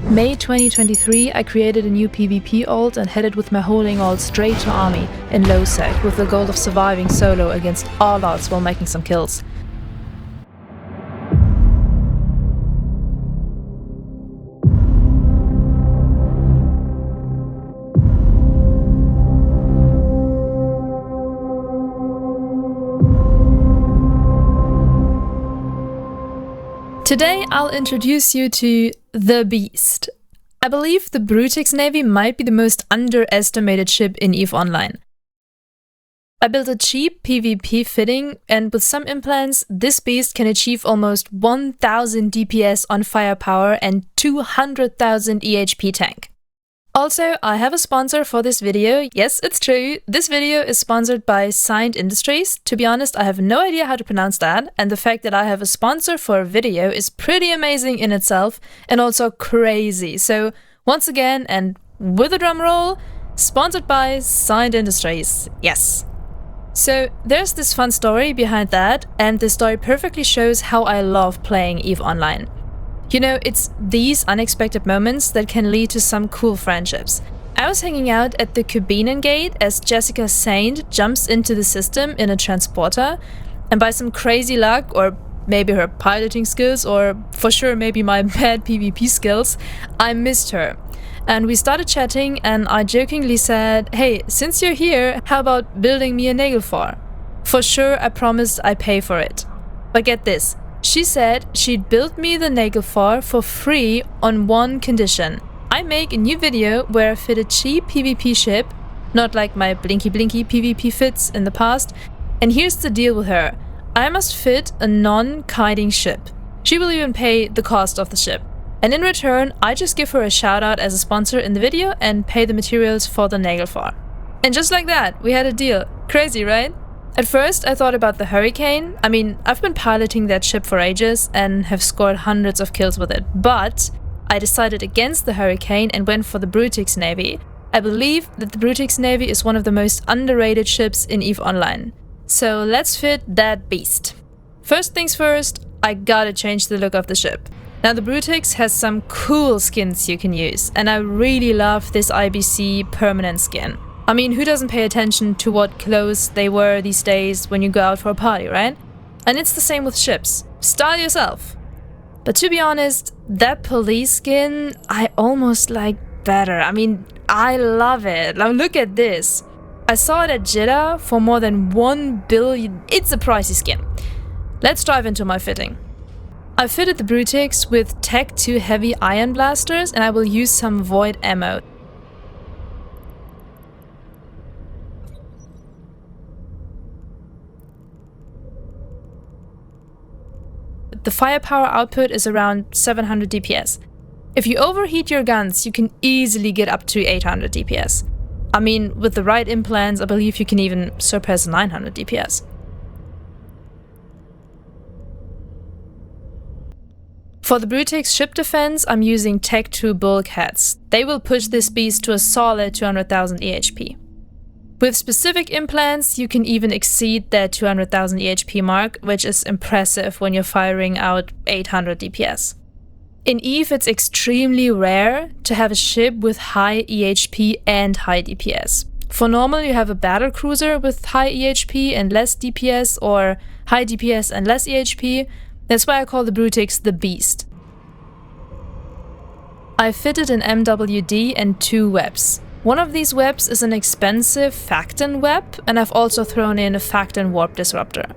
May 2023, I created a new PvP ult and headed with my holding ult straight to army in low sec with the goal of surviving solo against all odds while making some kills. Today I'll introduce you to the Beast. I believe the Brutix Navy might be the most underestimated ship in EVE Online. I built a cheap PvP fitting, and with some implants, this beast can achieve almost 1000 DPS on firepower and 200,000 EHP tank. Also, I have a sponsor for this video. Yes, it's true. This video is sponsored by Signed Industries. To be honest, I have no idea how to pronounce that, and the fact that I have a sponsor for a video is pretty amazing in itself and also crazy. So, once again, and with a drum roll, sponsored by Signed Industries. Yes. So, there's this fun story behind that, and this story perfectly shows how I love playing EVE Online. You know, it's these unexpected moments that can lead to some cool friendships. I was hanging out at the Kubinen Gate as Jessica Saint jumps into the system in a transporter, and by some crazy luck, or maybe her piloting skills, or for sure maybe my bad PvP skills, I missed her. And we started chatting, and I jokingly said, "Hey, since you're here, how about building me a Nagelfar? For sure, I promised I'd pay for it." But get this. She said she'd build me the Nagelfar for free on one condition. I make a new video where I fit a cheap PvP ship, not like my blinky PvP fits in the past, and here's the deal with her. I must fit a non-kiting ship. She will even pay the cost of the ship. And in return, I just give her a shout out as a sponsor in the video and pay the materials for the Nagelfar. And just like that, we had a deal. Crazy, right? At first, I thought about the Hurricane. I mean, I've been piloting that ship for ages and have scored hundreds of kills with it, but I decided against the Hurricane and went for the Brutix Navy. I believe that the Brutix Navy is one of the most underrated ships in EVE Online. So let's fit that beast. First things first, I gotta change the look of the ship. Now the Brutix has some cool skins you can use, and I really love this IBC permanent skin. I mean, who doesn't pay attention to what clothes they wear these days when you go out for a party, right? And it's the same with ships. Style yourself. But to be honest, that police skin, I almost like better. I mean, I love it. Now look at this. I saw it at Jeddah for more than 1 billion. It's a pricey skin. Let's dive into my fitting. I fitted the Brutix with Tech 2 heavy iron blasters, and I will use some void ammo. The firepower output is around 700 DPS. If you overheat your guns, you can easily get up to 800 DPS. I mean, with the right implants, I believe you can even surpass 900 DPS. For the Brutix ship defense, I'm using Tech 2 Bulkheads. They will push this beast to a solid 200,000 EHP. With specific implants, you can even exceed that 200,000 EHP mark, which is impressive when you're firing out 800 DPS. In EVE, it's extremely rare to have a ship with high EHP and high DPS. For normal, you have a battle cruiser with high EHP and less DPS, or high DPS and less EHP. That's why I call the Brutix the Beast. I fitted an MWD and 2 webs. One of these webs is an expensive Facton web, and I've also thrown in a Facton Warp Disruptor.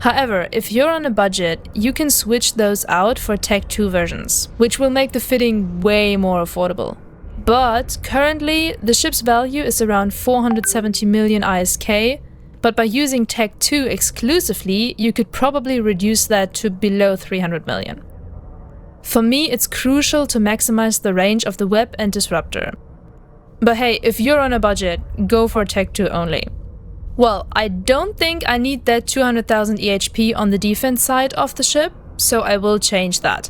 However, if you're on a budget, you can switch those out for Tech 2 versions, which will make the fitting way more affordable. But currently, the ship's value is around 470 million ISK, but by using Tech 2 exclusively, you could probably reduce that to below 300 million. For me, it's crucial to maximize the range of the web and Disruptor. But hey, if you're on a budget, go for Tech 2 only. Well, I don't think I need that 200,000 EHP on the defense side of the ship, so I will change that.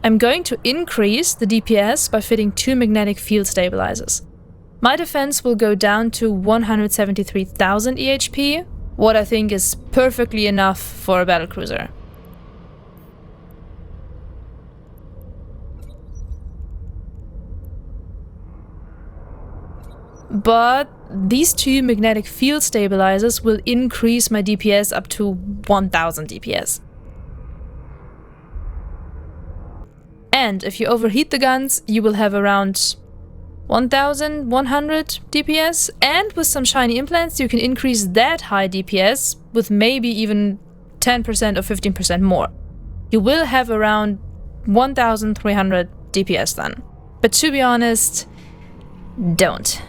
I'm going to increase the DPS by fitting 2 magnetic field stabilizers. My defense will go down to 173,000 EHP, what I think is perfectly enough for a battlecruiser. but these two magnetic field stabilizers will increase my DPS up to 1000 DPS. And if you overheat the guns, you will have around 1100 DPS, and with some shiny implants you can increase that high DPS with maybe even 10% or 15% more. You will have around 1300 DPS then. But to be honest, don't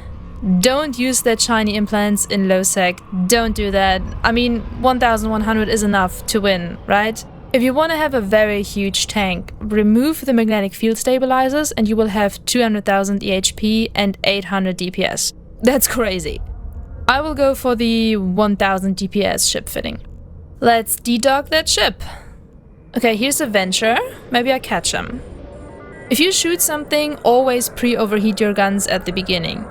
use that shiny implants in low sec. Don't do that. I mean, 1100 is enough to win, right? If you want to have a very huge tank, remove the magnetic field stabilizers and you will have 200,000 EHP and 800 DPS. That's crazy. I will go for the 1000 DPS ship fitting. Let's de-dock that ship. Okay, here's a venture. Maybe I catch him. If you shoot something, always pre-overheat your guns at the beginning.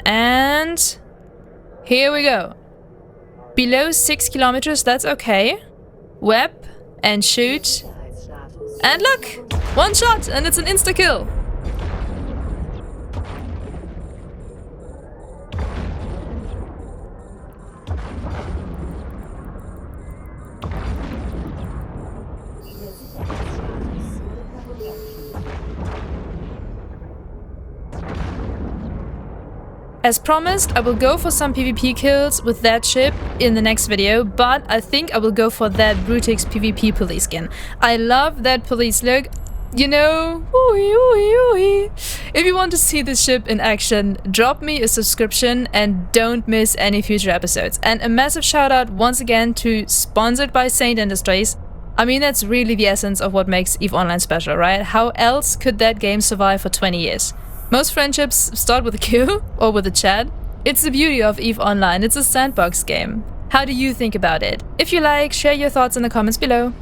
And here we go. Below 6 kilometers, that's okay. Web and shoot. And look! One shot and it's an insta-kill. As promised, I will go for some PvP kills with that ship in the next video, but I think I will go for that Brutix PvP police skin. I love that police look, you know, ooey, ooey, ooey. If you want to see this ship in action, drop me a subscription and don't miss any future episodes. And a massive shout out once again to Sponsored by Saint Industries. I mean, that's really the essence of what makes EVE Online special, right? How else could that game survive for 20 years? Most friendships start with a Q or with a chat. It's the beauty of EVE Online, it's a sandbox game. How do you think about it? If you like, share your thoughts in the comments below.